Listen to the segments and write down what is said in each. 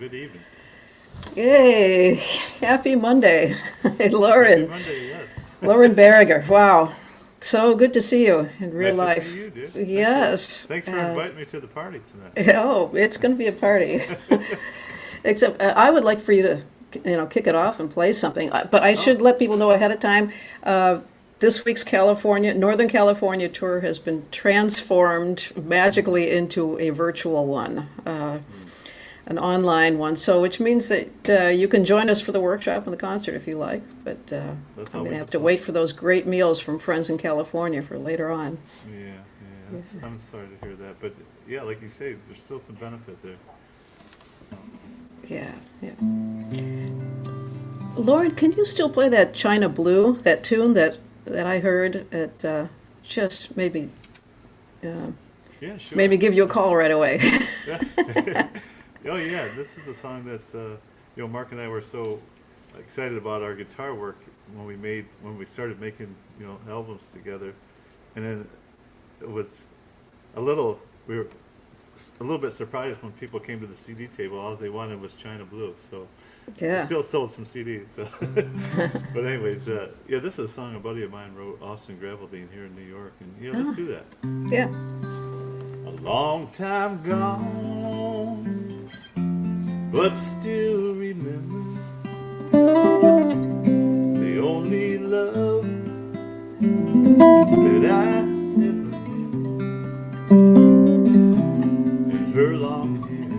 good evening. Yay! Happy Monday. Hey, Happy Loren. Monday, yes. Loren Barrigar. Wow. So good to see you in real Nice to see life. you, dude. Yes. Thanks for inviting me to the party tonight. Oh, it's going to be a party. Except I wod like for you to, kick it off and play something. But I Oh, should let people know ahead of time. Uh, this week's Northern California tour has been transformed magically into a virtual one. mm, An online one, so which means that you can join us for the workshop and the concert if you like. But that's I'm going to always a have to wait plus. for those great meals from friends in California for later on. I'm sorry to hear that, but yeah, like you say, there's still some benefit there. So, Yeah, yeah. Lauren, can you still play that China Blue, that tune that I heard? It just uh, yeah, made sure. me give you a call right away. Yeah. Oh, yeah, this is a song that's, Mark and I were so excited about our guitar work when we started making, albums together. And then it was a little, we were a little bit surprised when people came to the CD table. All they wanted was China Blue. So it Yeah, still sold some CDs. So. But anyways, yeah, this is a song a buddy of mine wrote, Austin Graveldine, here in New York. And yeah, let's oh, do that. yeah. A long time gone, but still remember the only love that I ever knew. And her long hair,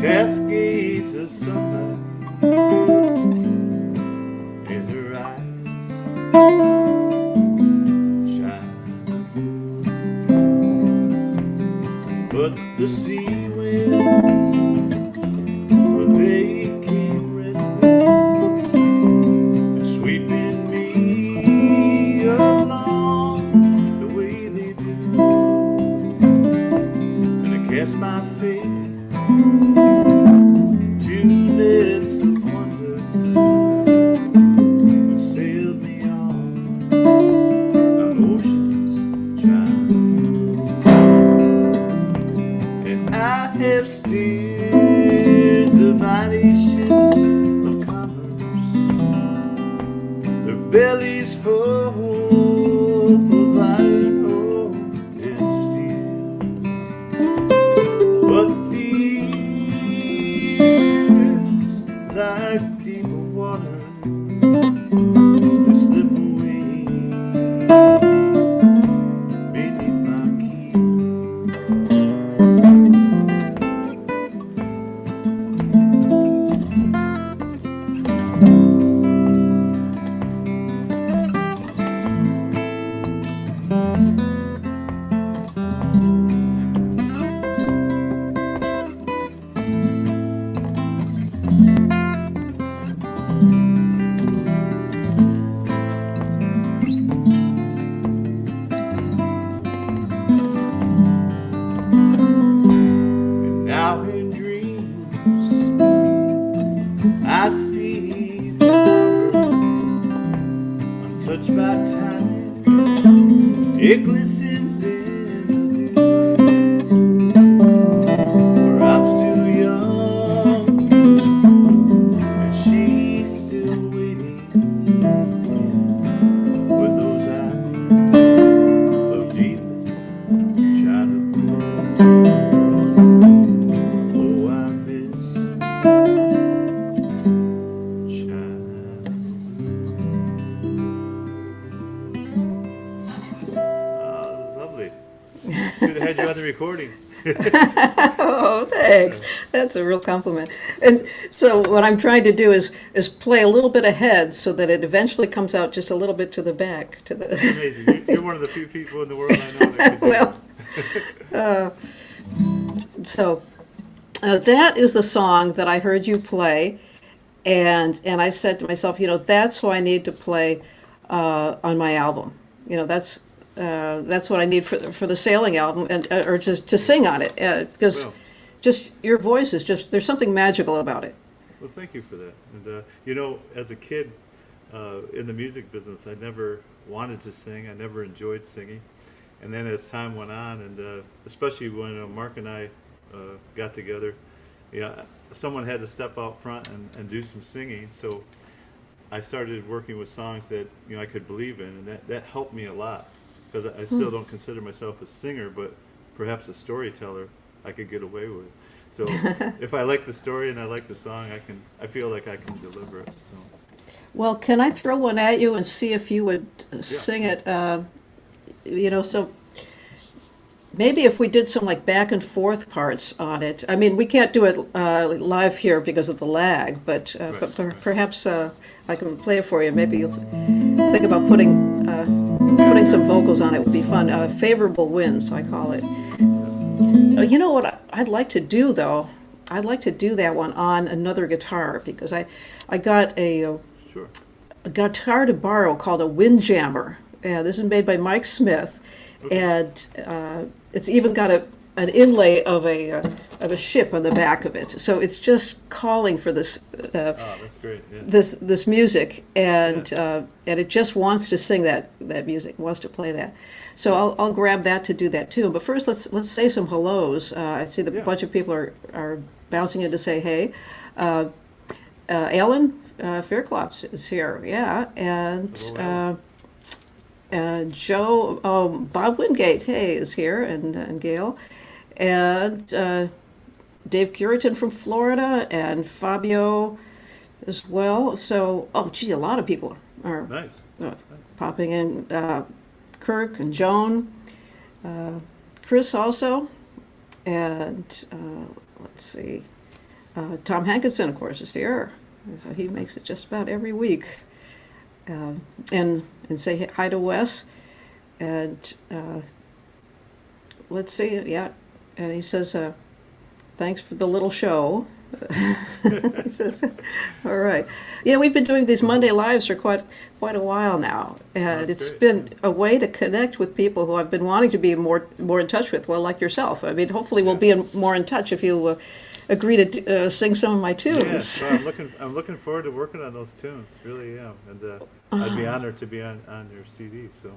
cascades of sunlight, and her eyes shine. But the sea winds, well, they came restless and sweeping me along the way they do. And I cast my fate to nets of wonder and sailed me off on ocean's chime. And I have steered the mighty ships of commerce, their bellies full of iron ore and steel. But these, like deep water, they slip away beneath my keel. And now in dreams I see the water untouched by time. It glistens in the dew, where I'm still young and she's still waiting with those eyes of deepest China blue. Oh, I miss China blue. Oh, that was lovely. Should have had you on the recording. Oh, thanks. Uh, That's a real compliment. And so what I'm trying to do is play a little bit ahead so that it eventually comes out just a little bit to the back to that's the amazing. You're one of the few people in the world I know that could do well, that. uh, so that is the song that I heard you play, and I said to myself, that's who I need to play on my album. That's what I need for the sailing album, and or to sing on it, because Well, just your voice is just there's something magical about it. well, thank you for that. And as a kid in the music business, I never wanted to sing. I never enjoyed singing. And then as time went on, and especially when Mark and I got together. Yeah, someone had to step out front and do some singing. So I started working with songs that I could believe in, and that helped me a lot because I still don't consider myself a singer, but perhaps a storyteller I could get away with. So if I like the story and I like the song, I feel like I can deliver it. So Well, can I throw one at you and see if you would sing it? So maybe if we did some like back and forth parts on it. I mean, we can't do it live here because of the lag, but perhaps I can play it for you. Maybe you'll think about putting some vocals on it. Would be fun. Favorable winds, I call it. You know what I'd like to do though? I'd like to do that one on another guitar because I got a sure. guitar to borrow called a Windjammer. This is made by Mike Smith, Okay. and it's even got an inlay of a ship on the back of it. So it's just calling for this That's great. Yeah. this music, and it just wants to sing that music, wants to play that. So I'll grab that to do that too. But first, let's say some hellos. I see that a bunch of people are bouncing in to say hey. Alan Faircloth is here, yeah, and Hello, Joe, Bob Wingate, hey, is here, and Gail, and Dave Curitan from Florida, and Fabio as well. So, a lot of people are Nice. popping in. Kirk and Joan, Chris also, and let's see, Tom Hankinson, of course, is here. So he makes it just about every week. And say hi to Wes. And let's see, yeah. And he says, thanks for the little show. He says, all right. Yeah, we've been doing these Monday Lives for quite a while now. And That's it's great. been a way to connect with people who I've been wanting to be more in touch with, well, like yourself. I mean, hopefully we'll be more in touch if you agree to sing some of my tunes. Yeah, so I'm looking forward to working on those tunes. Really am, and I'd be honored to be on your CD. So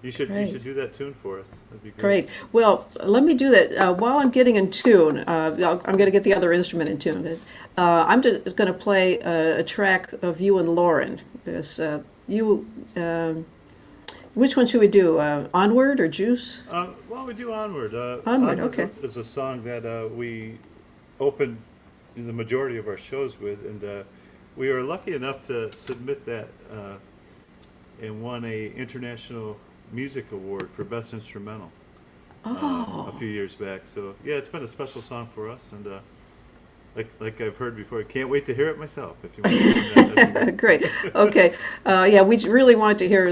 you should Great. do that tune for us. That'd be Great. Well, let me do that. While I'm getting in tune, I'm going to get the other instrument in tune. I'm just going to play a track of you and Loren. Which one should we do? Onward or Juice? Well, we do Onward. Onward, okay. Is a song that we open the majority of our shows with, and we were lucky enough to submit that and won a international music award for best instrumental a few years back. So yeah, it's been a special song for us, and like I've heard before, I can't wait to hear it myself. If you want to sing that, that'd be great. Great. Okay. Yeah, we really wanted to hear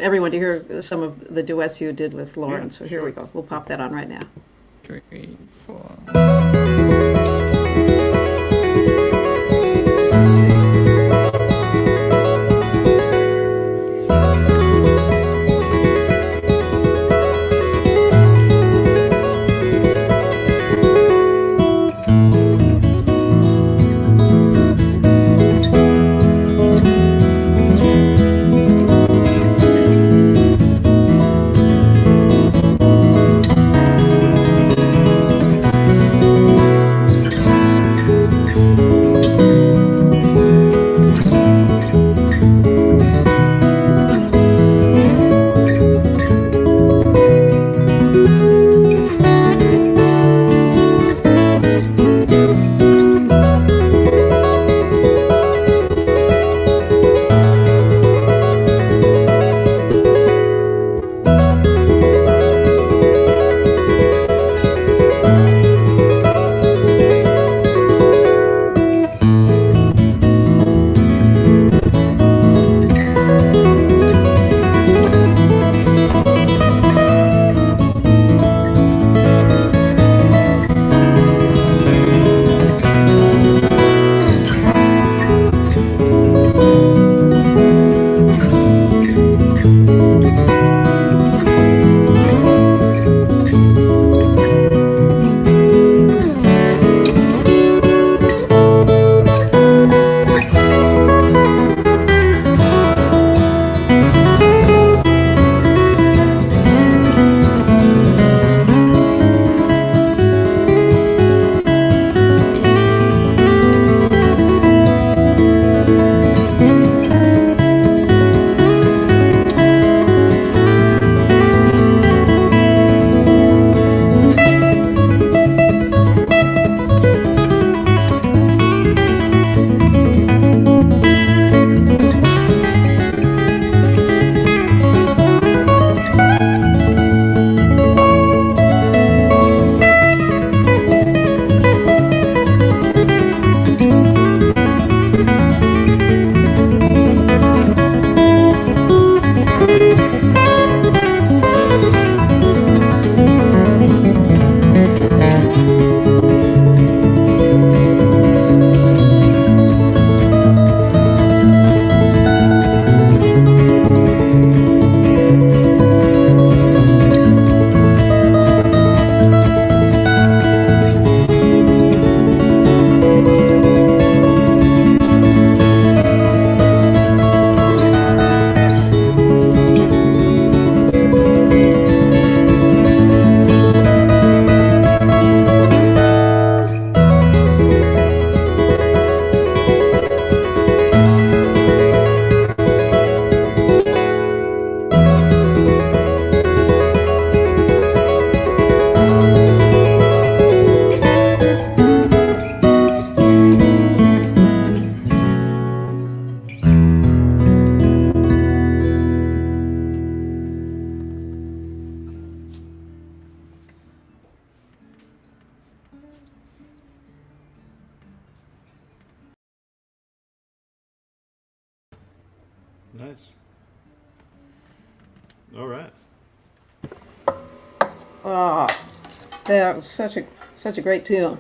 everyone to hear some of the duets you did with Loren. Yeah, So here we go. We'll pop that on right now. 3, 4. Nice. All right. Ah, that was such a great tune.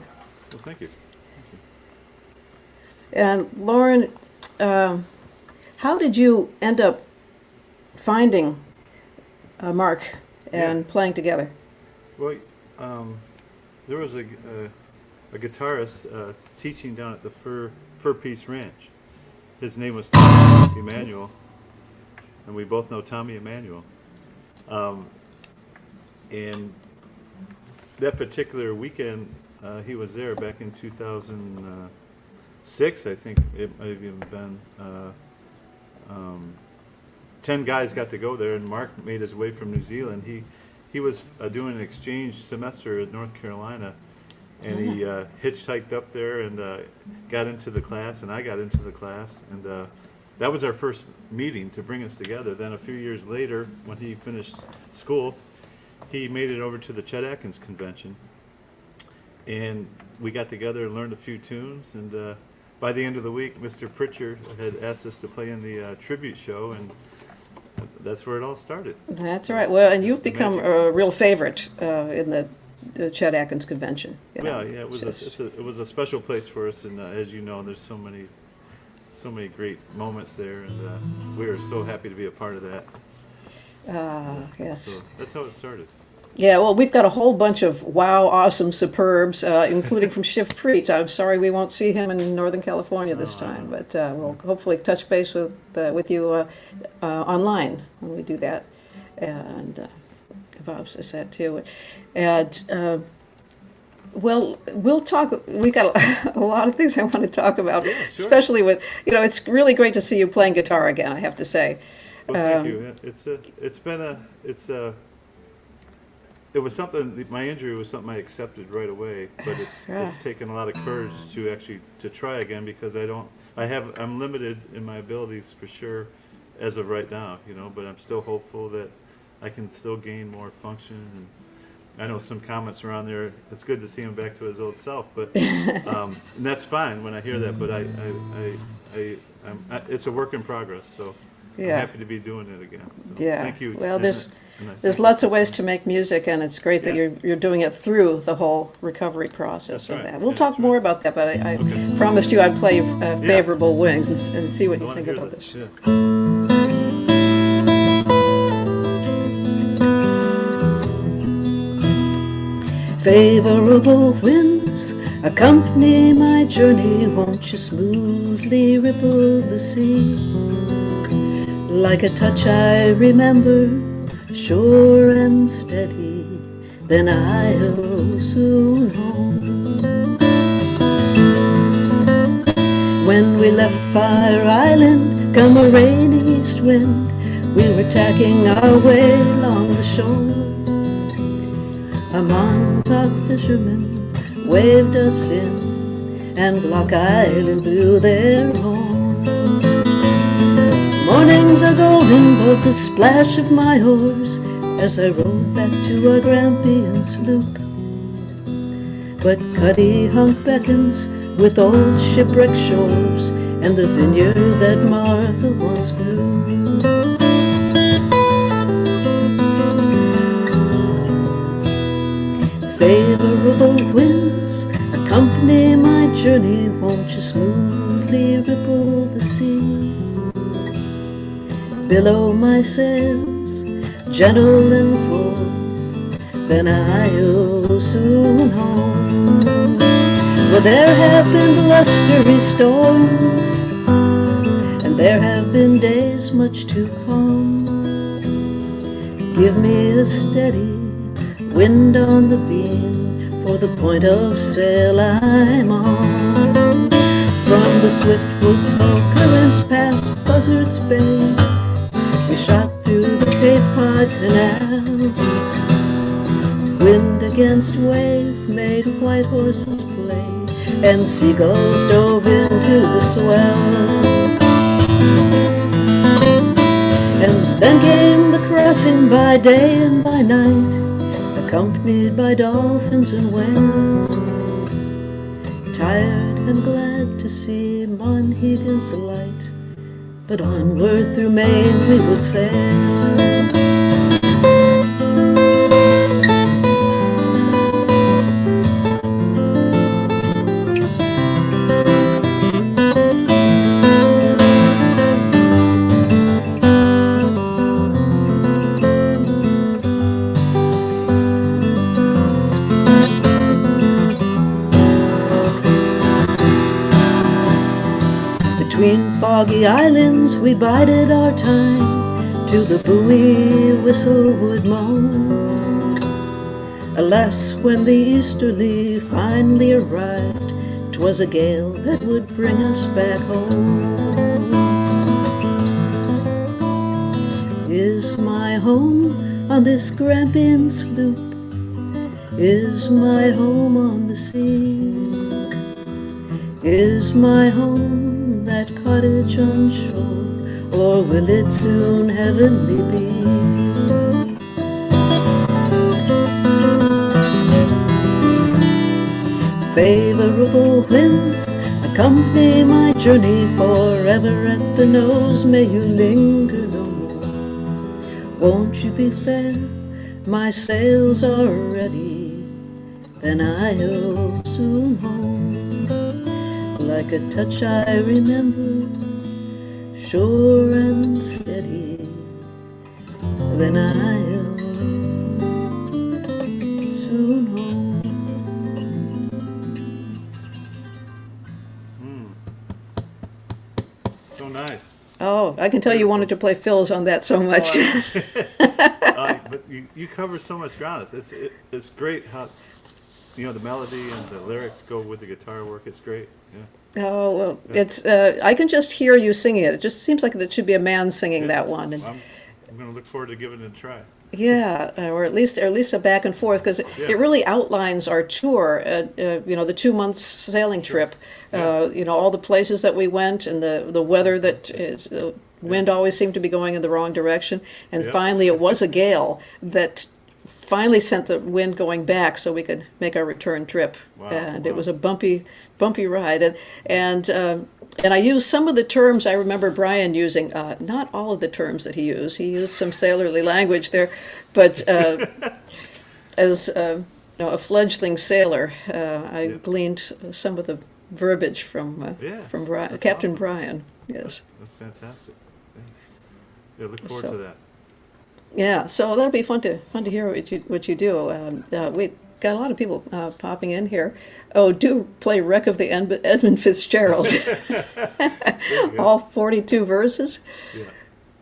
Well, thank you. And Loren, how did you end up finding Mark and Yeah. playing together? Well, there was a guitarist teaching down at the Fur Peace Ranch. His name was Tommy Emmanuel, and we both know Tommy Emmanuel. And that particular weekend, he was there back in 2006, I think it might have even been. 10 guys got to go there, and Mark made his way from New Zealand. He was doing an exchange semester at North Carolina, and he hitchhiked up there and got into the class, and I got into the class, and that was our first meeting to bring us together. Then a few years later, when he finished school, he made it over to the Chet Atkins convention, and we got together and learned a few tunes, and by the end of the week, Mr. Pritchard had asked us to play in the tribute show, and that's where it all started. That's right. Well, and you've become Amazing. a real favorite in the Chet Atkins convention. You know. Yeah, it was Just- it was a special place for us, and as you know, there's so many great moments there, and we are so happy to be a part of that. yes. So that's how it started. Yeah, well, we've got a whole bunch of wow, awesome superbs, including from Shift Preach. I'm sorry we won't see him in Northern California this time, but we'll hopefully touch base with you online when we do that. And Bob says that too. And well, we'll talk. We got a lot of things I want to talk about, Sure. especially with it's really great to see you playing guitar again. I have to say. Well, thank you. It was something. My injury was something I accepted right away, but it's taken a lot of courage to actually to try again, because I'm limited in my abilities for sure, as of right now, but I'm still hopeful that I can still gain more function. And I know some comments around there. It's good to see him back to his old self, but and that's fine when I hear that. But it's a work in progress. So Yeah. I'm happy to be doing it again. So Yeah. thank you. Well, And there's I there's thank lots you. of ways to make music, and it's great that Yeah. you're doing it through the whole recovery process That's of right. that. We'll Yeah, talk that's more right. about that, but I Okay. promised you I'd play favorable wings and see what I you want to think hear about this. this. Yeah. Favorable winds accompany my journey, won't you smoothly ripple the sea? Like a touch I remember, sure and steady, then I'll soon home. When we left Fire Island, come a rainy east wind, we were tacking our way along the shore. A Montauk fisherman waved us in, and Block Island blew their horns. Mornings are golden above the splash of my oars, as I rowed back to our Grampian sloop. But Cuddy Hunk beckons with old shipwreck shores, and the vineyard that Martha once grew. Favorable winds accompany my journey, won't you smoothly ripple the sea? Below my sails, gentle and full, then I'll soon home. Well, there have been blustery storms, and there have been days much too calm. Give me a steady wind on the beam, for the point of sail I'm on. From the swift woods of currents past Buzzard's Bay, we shot through the Cape Cod Canal. Wind against wave made white horses play, and seagulls dove into the swell. And then came the crossing by day and by night, accompanied by dolphins and whales. Tired and glad to see Monhegan's delight, but onward through Maine we would sail. Between foggy islands we bided our time till the buoy whistle would moan. Alas, when the easterly finally arrived, 'twas a gale that would bring us back home. Is my home on this Grampian sloop? Is my home on the sea? Is my home that cottage on shore, or will it soon heavenly be? Favorable winds accompany my journey forever at the nose. May you linger no more. Won't you be fair? My sails are ready, then I'll soon home. Like a touch I remember, sure and steady, then I'll soon home. So nice. Oh, I can tell you wanted to play fills on that so much. But you cover so much ground. It's great how, the melody and the lyrics go with the guitar work. It's great. Yeah. Oh, well, it's, I can just hear you singing it. It just seems like it should be a man singing that one. And I'm going to look forward to giving it a try. yeah, or at least a back and forth, because it really outlines our tour. The 2 months sailing trip. All the places that we went, and the weather that is. Wind always seemed to be going in the wrong direction, and finally it was a gale that finally sent the wind going back, so we could make our return trip. It was a bumpy ride, and I used some of the terms I remember Brian using. Not all of the terms that he used. He used some sailorly language there, but as a fledgling sailor, I gleaned some of the verbiage from Captain awesome. Brian. Yes, that's fantastic. Yeah, look forward to that. Yeah, so that'll be fun to hear what you do. We got a lot of people popping in here. Oh, do play Wreck of the Edmund Fitzgerald. All 42 verses. Yeah.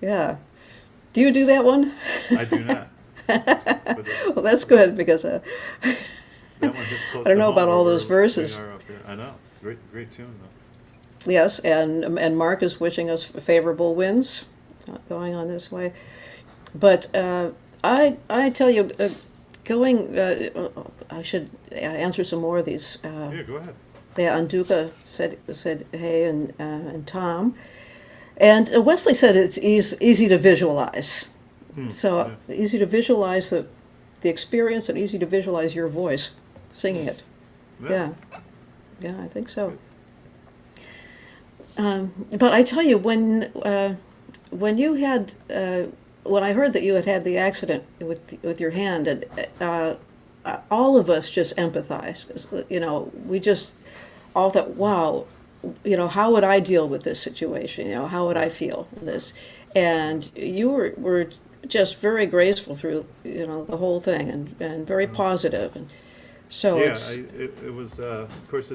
Yeah. Do you do that one? I do not. Well, that's good, because That one hits close I don't to know home about all where those we verses. are up here. I know. Great tune though. Yes, and Mark is wishing us favorable winds going on this way. But I tell you, I should answer some more of these. Yeah, go ahead. Yeah, Anduka said hey, and Tom, and Wesley said it's easy to visualize. So easy to visualize the experience, and easy to visualize your voice singing it. Yeah, I think so. But I tell you, when you had when I heard that you had the accident with your hand, and all of us just empathized. 'Cause, we just all thought, wow, how would I deal with this situation? How would I feel in this? And you were just very graceful through the whole thing, and very positive, and so it's it was of course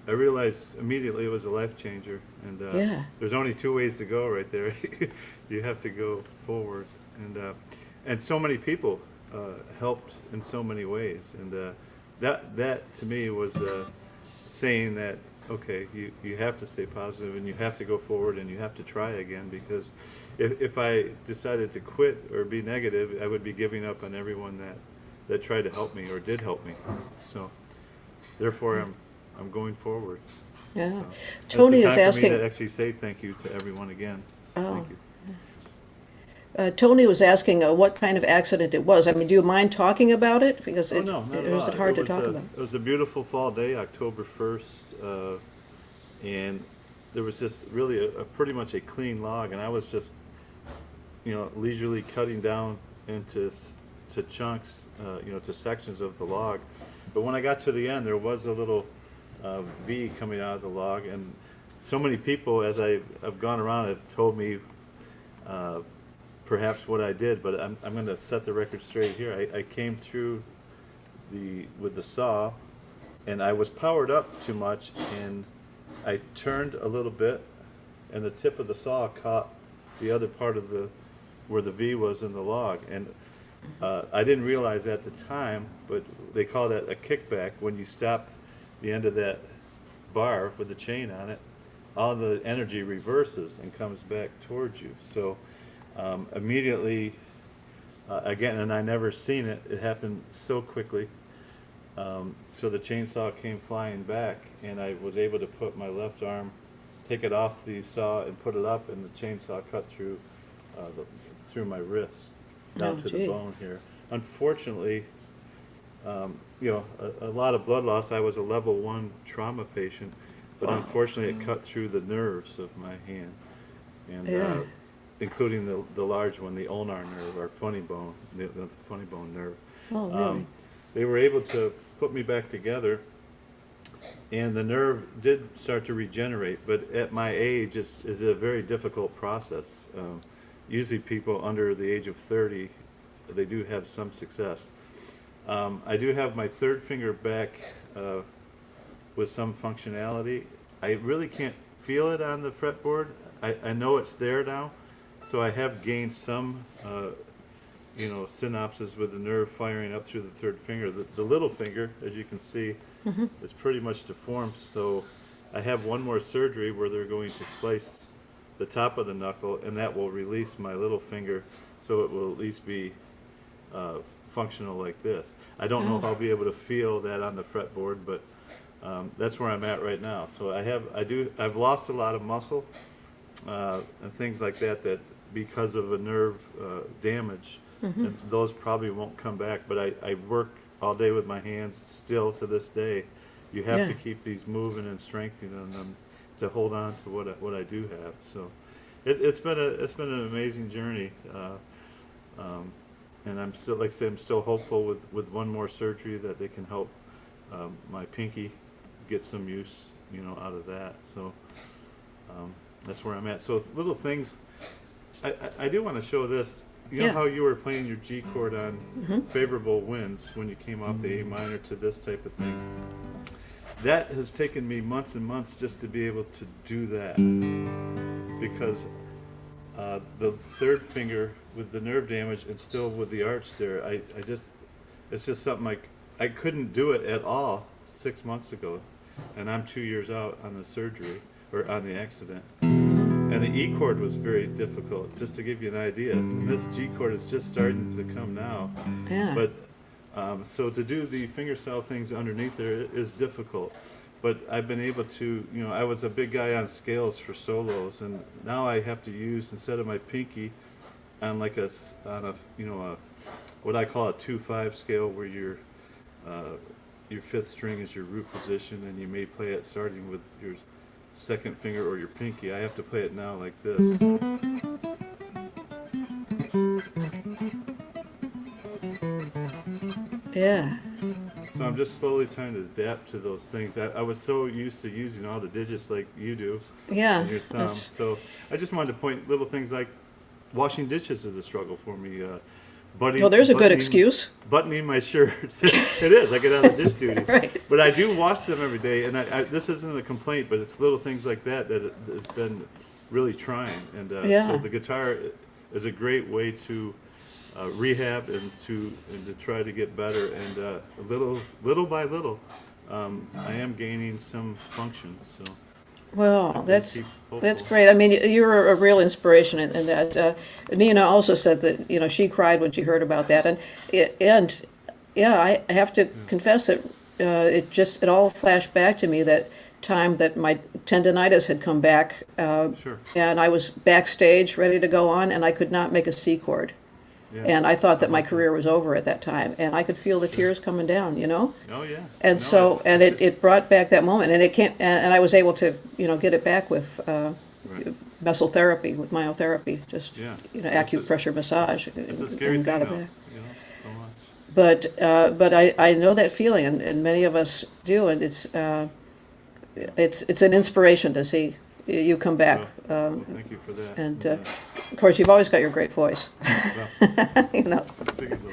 I realized immediately it was a life changer, and there's only two ways to go right there. You have to go forward, and so many people helped in so many ways, and that to me was saying that okay, you have to stay positive, and you have to go forward, and you have to try again, because if I decided to quit or be negative, I would be giving up on everyone that tried to help me or did help me. So therefore I'm going forward. Yeah. So Tony it's a is time asking. for me to actually say thank you to everyone again. So thank you. Tony was asking what kind of accident it was. I mean, do you mind talking about it? Because Oh, no, not at is all. it hard to was talk a- about? It was a beautiful fall day, October 1st, and there was just really a pretty much a clean log, and I was just, leisurely cutting down into to chunks, to sections of the log. But when I got to the end, there was a little V coming out of the log, and so many people, as I've gone around, have told me perhaps what I did, but I'm going to set the record straight here. I came through with the saw, and I was powered up too much, and I turned a little bit, and the tip of the saw caught the other part of where the V was in the log, and I didn't realize at the time, but they call that a kickback. When you stop the end of that bar with the chain on it, all the energy reverses and comes back towards you. So immediately, again, and I never seen it. It happened so quickly. So the chainsaw came flying back, and I was able to put my left arm, take it off the saw, and put it up, and the chainsaw cut through through my wrist down to the bone here. Unfortunately, a lot of blood loss. I was a level 1 trauma patient, but unfortunately, it cut through the nerves of my hand, and including the large one, the ulnar nerve, or funny bone, the funny bone nerve. Oh, really? They were able to put me back together, and the nerve did start to regenerate, but at my age, it's a very difficult process. Usually people under the age of 30, they do have some success. I do have my third finger back with some functionality. I really can't feel it on the fretboard. I know it's there now, so I have gained some synapses with the nerve firing up through the third finger. The little finger, as you can see, is pretty much deformed, so I have one more surgery where they're going to slice the top of the knuckle, and that will release my little finger, so it will at least be functional like this. I don't know if I'll be able to feel that on the fretboard, but that's where I'm at right now. So I've lost a lot of muscle and things like that because of a nerve damage. And those probably won't come back, but I work all day with my hands still to this day. You have to keep these moving and strengthening them to hold on to what I do have. So it's been an amazing journey, and I'm still, like I say, I'm still hopeful with one more surgery that they can help my pinky get some use out of that. So that's where I'm at. So little things. I do want to show this. You know how you were playing your G chord on favorable winds when you came off the A minor to this type of thing? That has taken me months and months just to be able to do that, because the third finger with the nerve damage and still with the arch there, it's just something I couldn't do it at all 6 months ago, and I'm 2 years out on the surgery, or on the accident. And the E chord was very difficult, just to give you an idea. And this G chord is just starting to come now. Yeah. But so to do the fingerstyle things underneath there is difficult. But I've been able to, I was a big guy on scales for solos, and now I have to use, instead of my pinky, on what I call a 2/5 scale, where your fifth string is your root position, and you may play it starting with your second finger or your pinky. I have to play it now like this. Yeah. So I'm just slowly trying to adapt to those things. I was so used to using all the digits like you do Yeah. on your thumb. So I just wanted to point little things like washing dishes is a struggle for me. Well, there's a good excuse. Buttoning my shirt. It is. I get out of dish duty. Right. But I do wash them every day, and this isn't a complaint, but it's little things like that has been really trying. And so the guitar is a great way to rehab and to try to get better. And little by little, I am gaining some function. So. Well, that's great. I mean, you're a real inspiration in that. Nina also said that she cried when she heard about that, and I have to confess that it all flashed back to me that time that my tendonitis had come back, Sure. and I was backstage ready to go on, and I could not make a C chord. Yeah. And I thought that my career was over at that time, and I could feel the tears coming down, you know? Oh, yeah. And No, so, it's- and it brought back that moment, and it came, and I was able to, you know, get it back with Right. mesotherapy, with myotherapy, just, Yeah. you know, It's a- acupressure massage. It's a scary and thing, got it though, back. you know, so much. But I know that feeling, and many of us do, and it's an inspiration to see you come back. Well, thank you for that. And of course, you've always got your great voice, Well, you know. sing it a little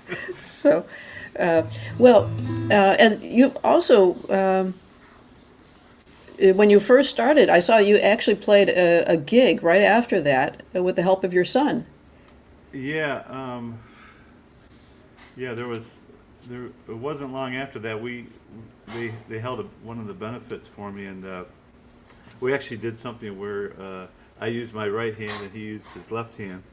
bit. So, and you've also, when you first started, I saw you actually played a gig right after that with the help of your son. Yeah, yeah. It wasn't long after that they held one of the benefits for me, and we actually did something where I used my right hand and he used his left hand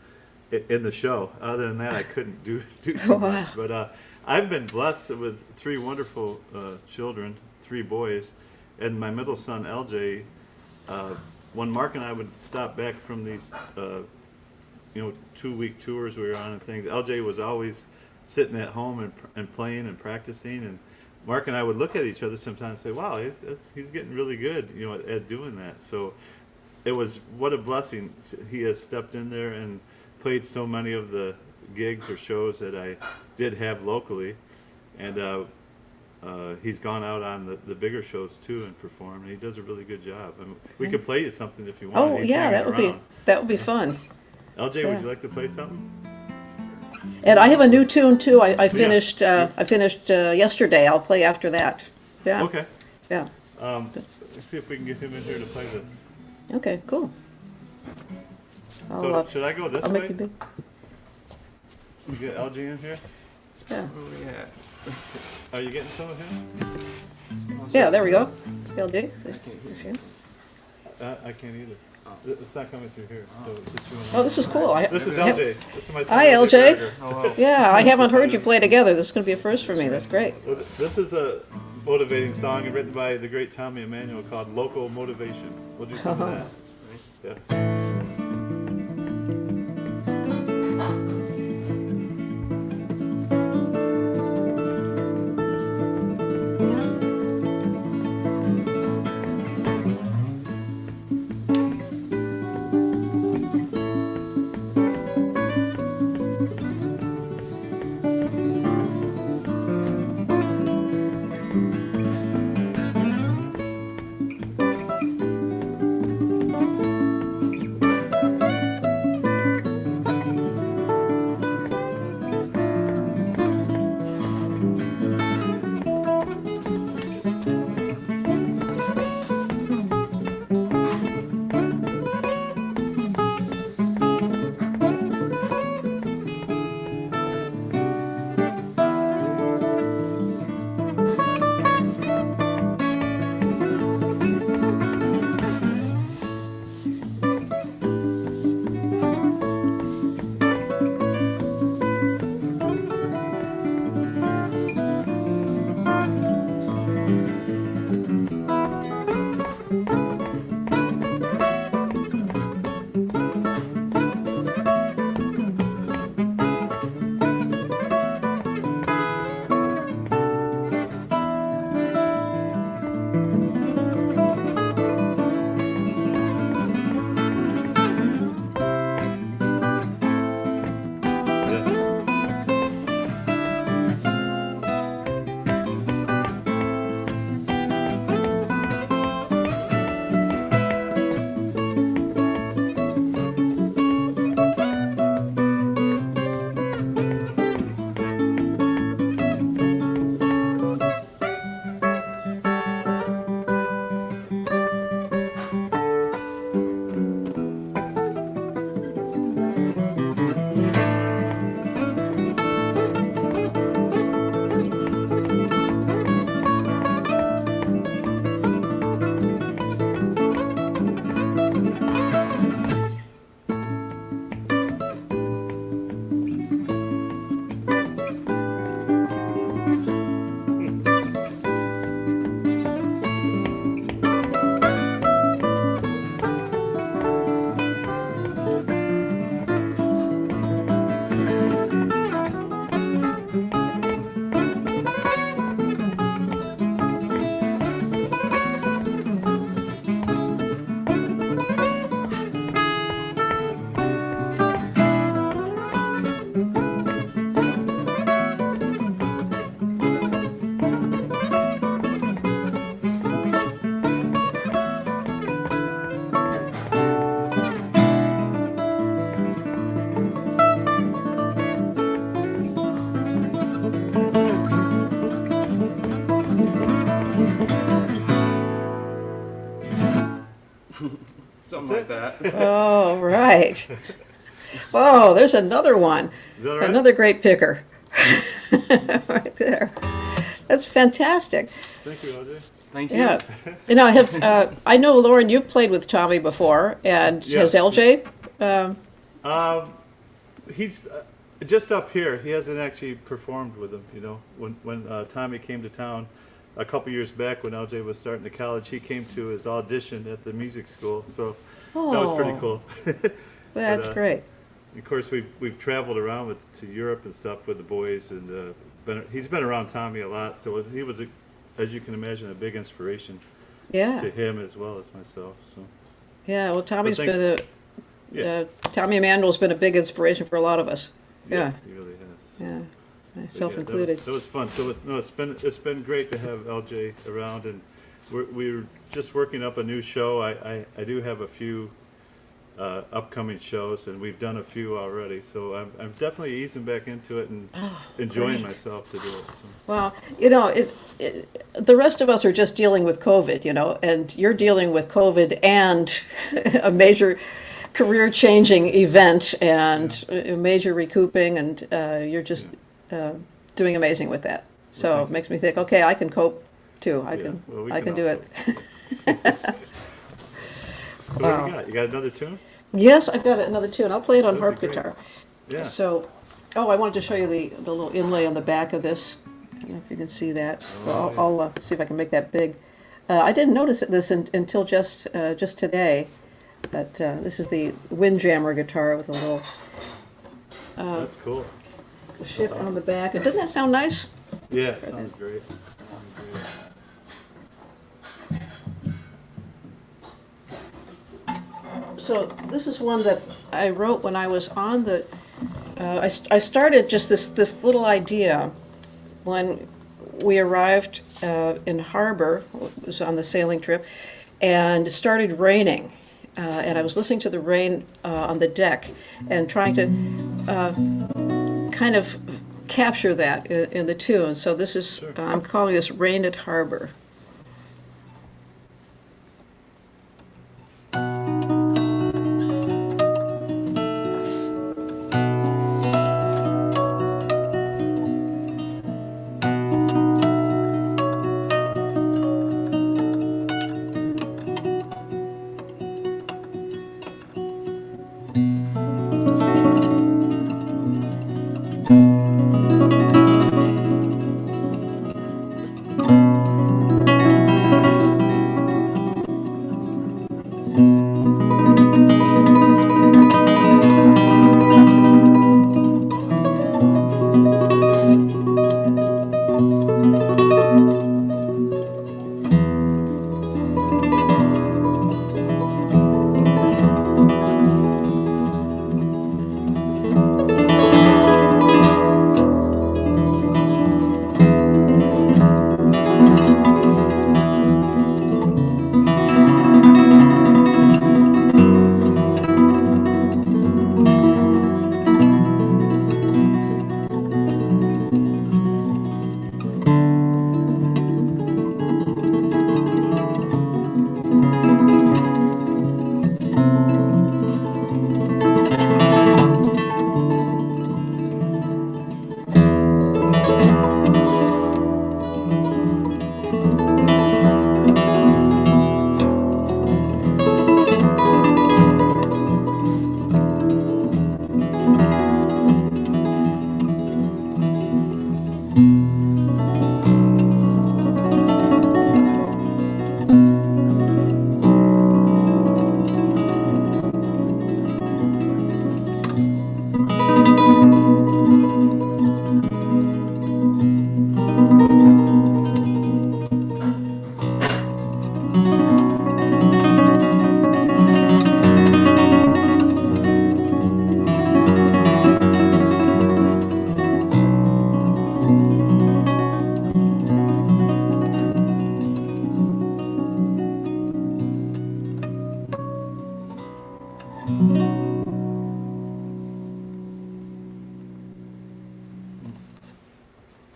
in the show. Other than that, I couldn't do too Wow. much. But I've been blessed with three wonderful children, three boys, and my middle son LJ. When Mark and I would stop back from these 2-week tours we were on and things, LJ was always sitting at home and playing and practicing, and Mark and I would look at each other sometimes and say, wow, he's getting really good, at doing that. So it was, what a blessing. He has stepped in there and played so many of the gigs or shows that I did have locally, and he's gone out on the bigger shows too and performed, and he does a really good job. I mean, we could play you something if you want. Oh, yeah, that would be fun. LJ, Yeah. would you like to play something? And I have a new tune too. I Yeah. finished. I finished yesterday. I'll play after that. Yeah. Okay. Yeah. Let's see if we can get him in here to play this. Okay. Cool. So should I go this I'll way? make you big. We get LG in here? Yeah. Oh, yeah. Are you getting some of him? Yeah. There we go. LJ. See? I can't either. It's not coming through here. So it's just you and Oh, this is cool. This is LJ. This is my son. Hi, LJ. Barrigar. Hello. Yeah, I haven't heard you play together. This is going to be a first for me. That's great. Well, this is a motivating song written by the great Tommy Emmanuel called Local Motivation. We'll do some of that. Yeah. Something like that. Oh, right. Oh, there's another one. Is that all right? Another great picker. Right there. That's fantastic. Thank you, LJ. Thank you. Yeah. I know, Lauren, you've played with Tommy before, and Yeah. has LJ? He's just up here. He hasn't actually performed with him. You know, when Tommy came to town a couple years back when LJ was starting to college, he came to his audition at the music school. So that was pretty Oh. cool. That's But, great. Of course, we've traveled around to Europe and stuff with the boys, and he's been around Tommy a lot. So he was, as you can imagine, a big inspiration Yeah. to him as well as myself. So Yeah, well, Tommy's thanks- been yeah, Tommy Emanuel's been a big inspiration for a lot of us. Yeah, he really has. yeah, But myself yeah, included. That was fun. So no, it's been great to have LJ around, and we're just working up a new show. I do have a few upcoming shows, and we've done a few already. So I'm definitely easing back into it and enjoying great. myself to do it. So. Well, the rest of us are just dealing with COVID, and you're dealing with COVID and a major career-changing event and a major recouping, and you're just doing amazing with that. So thank it makes me think, okay, I can cope too. I Yeah, can, well, we I can can do all it. So what do you got? You got another tune? Yes, I've got another tune. I'll play it on That'd harp be great. guitar. Yeah. So, I wanted to show you the little inlay on the back of this. I don't know if you can see that. Well, I'll see if I can make that big. I didn't notice this until just today. But this is the Windjammer guitar with a little That's cool. ship on the back. And doesn't that sound nice? Yeah, it sounds great. Sounds great. So this is one that I wrote when I was on the. I started just this little idea when we arrived in harbor. It was on the sailing trip, and it started raining, and I was listening to the rain on the deck and trying to kind of capture that in the tune. So this is Sure. I'm calling this "Rain at Harbor."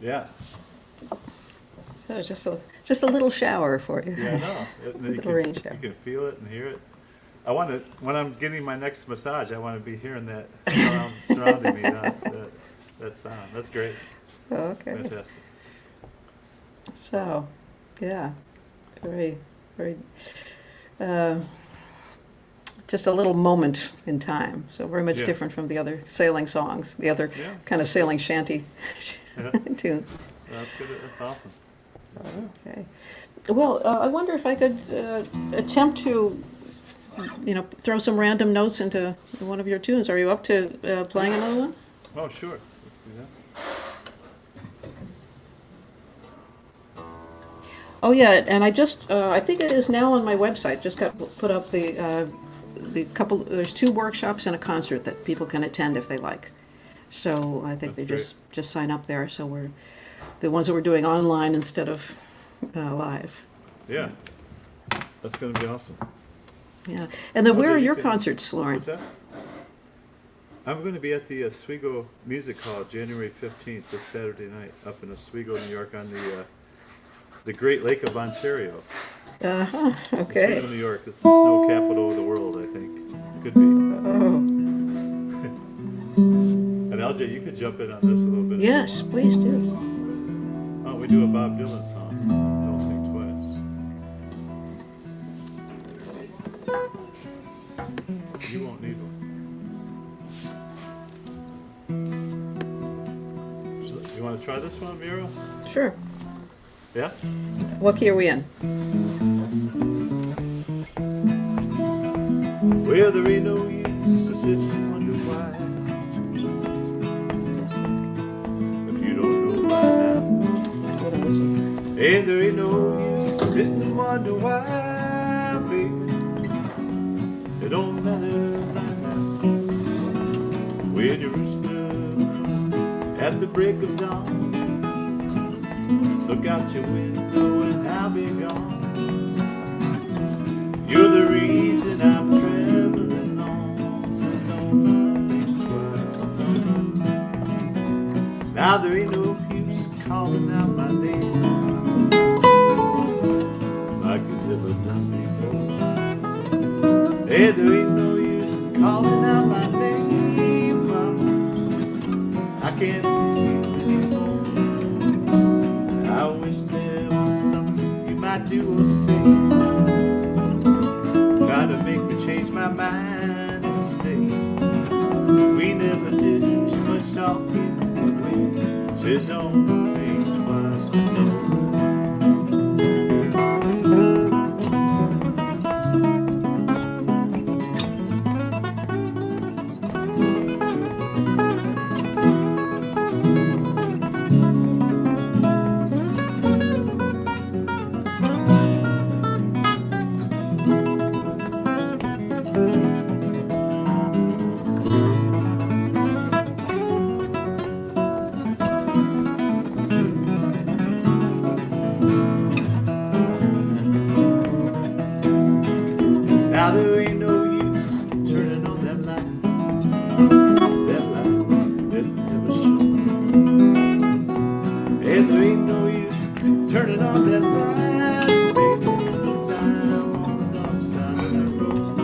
Yeah. So just a little shower for you. Yeah, I know. You Little can, rain you shower. can feel it and hear it. I want to, when I'm getting my next massage, I want to be hearing that surrounding me, that sound. That's great. Okay. Fantastic. So, yeah, very, very, uh, just a little moment in time. So very much Yeah. different from the other sailing songs, the other Yeah. kind of sailing shanty Yeah. tunes. That's good. That's awesome. Okay. Well, I wonder if I could attempt to, throw some random notes into one of your tunes. Are you up to playing another one? Oh, sure. Let's do that. Oh yeah, and I just I think it is now on my website. Just got put up the couple. There's 2 workshops and a concert that people can attend if they like. So I think That's they just sign up there. So we're the ones that we're doing online instead of live. Yeah. That's going to be awesome. Yeah, and then where Okay, are you your can- concerts, Loren? What's that? I'm going to be at the Oswego Music Hall January 15th, this Saturday night, up in Oswego, New York, on the Great Lake of Ontario. Uh-huh. Okay. Oswego, New York. It's the snow capital of the world, I think. Could be. Oh, And LJ, you could jump in on this a little bit. yes, please do. Why don't we do a Bob Dylan song? Don't think twice. You won't need one. So, you want to try this one, Muriel? Sure. Yeah? What key are we in? Well, there ain't no use to sit and wonder why. If you don't know by now. What on this one? And there ain't no use to sit and wonder why, baby. It don't matter right now. When your rooster crows at the break of dawn, look out your window and I'll be gone. You're the reason I'm traveling on, so don't think twice. It's alright. Now there ain't no use calling out my name like you never done before. Hey, there ain't no use calling out my name, mama. I can't do it anymore. I wish there was something you might do or say, try to make me change my mind and stay. We never did too much talking anyway. Said don't think twice, it's alright. Now there ain't no use turning on that light that never shone. And there ain't no use turning on that light, baby, 'cause I'm on the dark side of the road.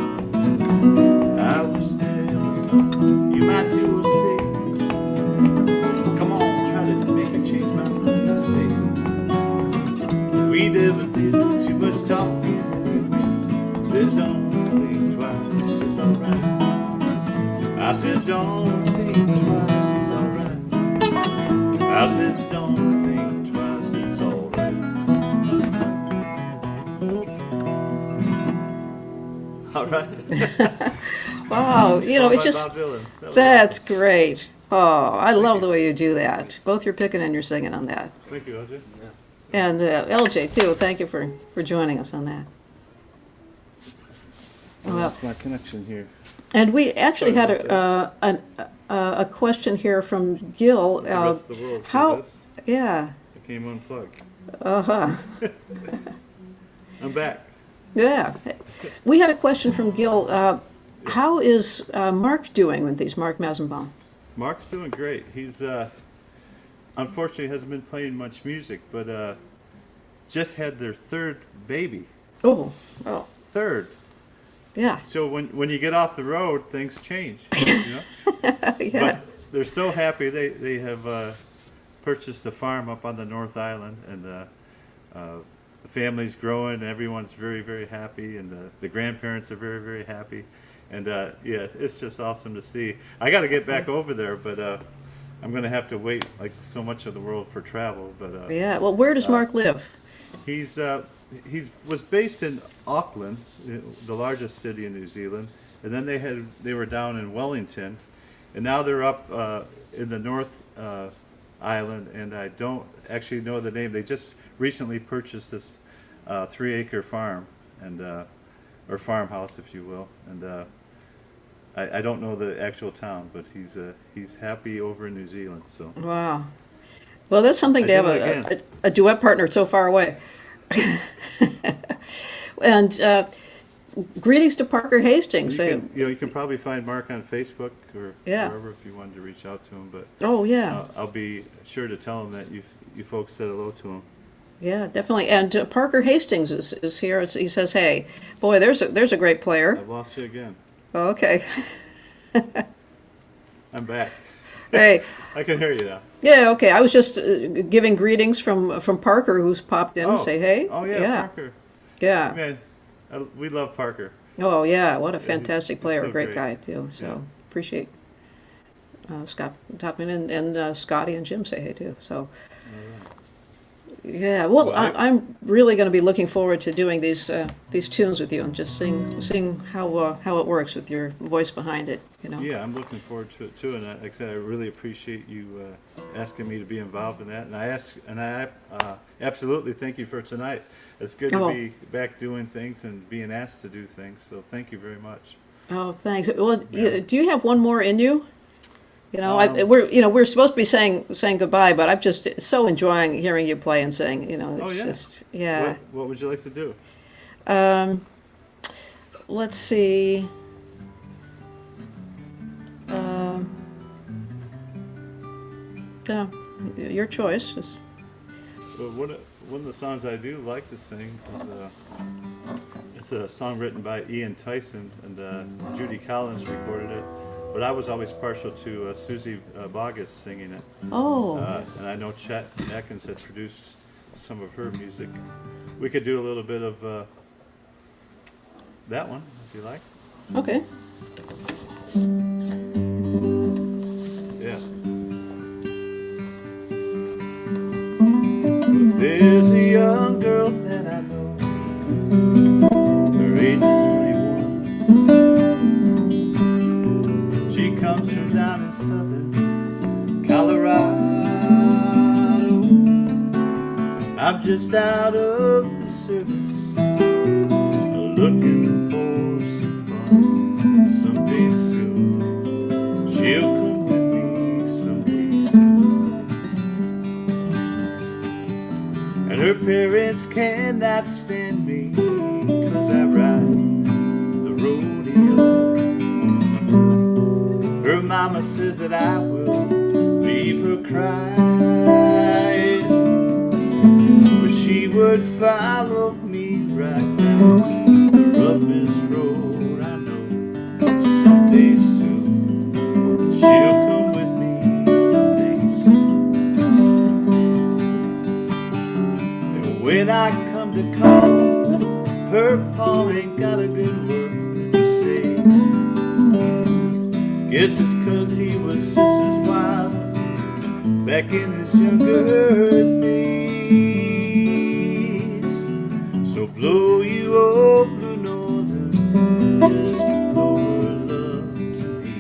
I wish there was something you might do or say. Come on, try to make me change my mind and stay. We never did too much talking anyway. Said don't think twice, it's alright. I said don't think twice, it's alright. I said don't think twice, it's alright. Alright. Wow, it just, Bob Dylan. That was that's great. Oh, I love the way you do that. Both your picking and your singing on that. awesome. Thank you, LJ. And LJ, too, thank you for joining us on that. Well, Lost my connection here. and we actually Sorry had about a question here from Gil. The rest of the world see How, this. yeah, I came unplugged. uh-huh, I'm back. yeah. We had a question from Gil. How is Mark doing with these, Mark Mazenbaum? Mark's doing great. He's unfortunately hasn't been playing much music, but just had their 3rd baby. Oh, Third. Yeah. So when you get off the road, things change. You know? Yeah. But they're so happy they have purchased a farm up on the North Island, and the family's growing. Everyone's very, very happy, and the grandparents are very, very happy. And yeah, it's just awesome to see. I got to get back over there, but I'm going to have to wait like so much of the world for travel. But Yeah. Well, where does Mark live? he was based in Auckland, the largest city in New Zealand, and then they were down in Wellington, and now they're up in the North Island, and I don't actually know the name. They just recently purchased this 3-acre farm and or farmhouse, if you will, and I don't know the actual town, but he's happy over in New Zealand. So Wow. Well, that's something I to have did it again. a duet partner so far away. And greetings to Parker Hastings. you can probably find Mark on Facebook or Yeah. wherever if you wanted to reach out to him. But Oh, yeah. I'll be sure to tell him that you folks said hello to him. Yeah, definitely. And Parker Hastings is here. He says, "Hey, boy, there's a great player." I've lost you again. Oh, okay. I'm back. Hey, I can hear you now. yeah, okay. I was just giving greetings from Parker, who's popped in. Say, hey. Oh yeah, Yeah. Parker. Yeah. Man, we love Parker. Oh, yeah. What a fantastic he's player. so Great great. guy, too. So Yeah. appreciate Scott Topman and Scotty and Jim say hey, too. So, yeah. Well, I'm really going to be looking forward to doing these tunes with you and just seeing how it works with your voice behind it. You know. Yeah, I'm looking forward to it too, and like I said, I really appreciate you asking me to be involved in that, and I absolutely thank you for tonight. It's good to Oh. be back doing things and being asked to do things. So thank you very much. Oh, thanks. Well, Yeah. do you have one more in you? You know, we're supposed to be saying goodbye, but I'm just so enjoying hearing you play and sing. You know, it's Oh, yeah. just yeah. What would you like to do? Let's see. Yeah, your choice. Just, Well, one of the songs I do like to sing is it's a song written by Ian Tyson, and Judy Collins recorded it. But I was always partial to Susie Boggess singing it. oh, And I know Chet Atkins had produced some of her music. We could do a little bit of that one, if you like. okay. Yeah. There's a young girl that I know. Her age is 21. She comes from down in southern Colorado. I'm just out of the service, looking for some fun. Someday soon, she'll come with me someday soon. And her parents cannot stand me, 'cause I ride the rodeo. Her mama says that I will leave her crying, but she would follow me right down the roughest road I know. Someday soon, she'll come with me someday soon. And when I come to call, her pa ain't got a good word to say. Guess it's 'cause he was just as wild back in his younger days. So blow you old blue northern, just blow her love to me.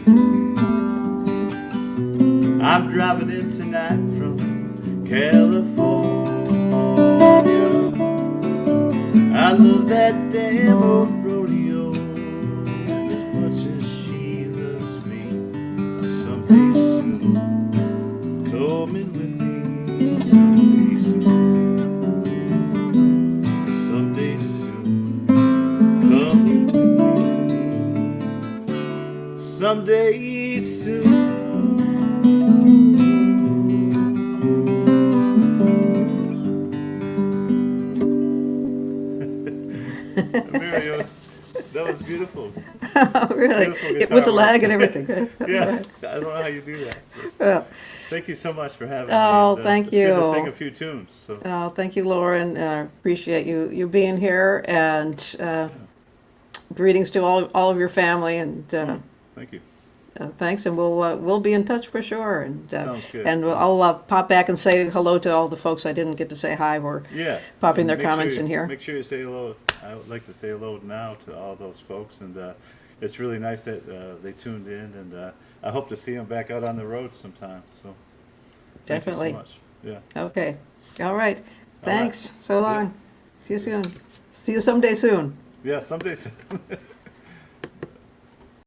I'm driving in tonight from California. I love that damn old rodeo as much as she loves me. Someday soon, coming with me. Someday soon, someday soon, coming with me. Someday soon. Muriel, That was beautiful. Oh, really? Beautiful With the guitar lag work. and everything. Yeah, I don't know how you do that. Well, Thank you so much for having Oh, me. thank it's good to you. sing a few tunes. So thank you, Lauren. Appreciate you being here, and greetings to all of your family, and thank you. thanks. And we'll be in touch for sure. And Sounds good. I'll pop back and say hello to all the folks I didn't get to say hi. Or Yeah. popping and their make comments sure, in here. Make sure you say hello. I would like to say hello now to all those folks, and it's really nice that they tuned in, and I hope to see them back out on the road sometime. So Definitely. Thank you so much. Yeah. Okay. All right. right. Thanks. So long. Yeah. See you soon. See you someday soon. Yeah. Someday.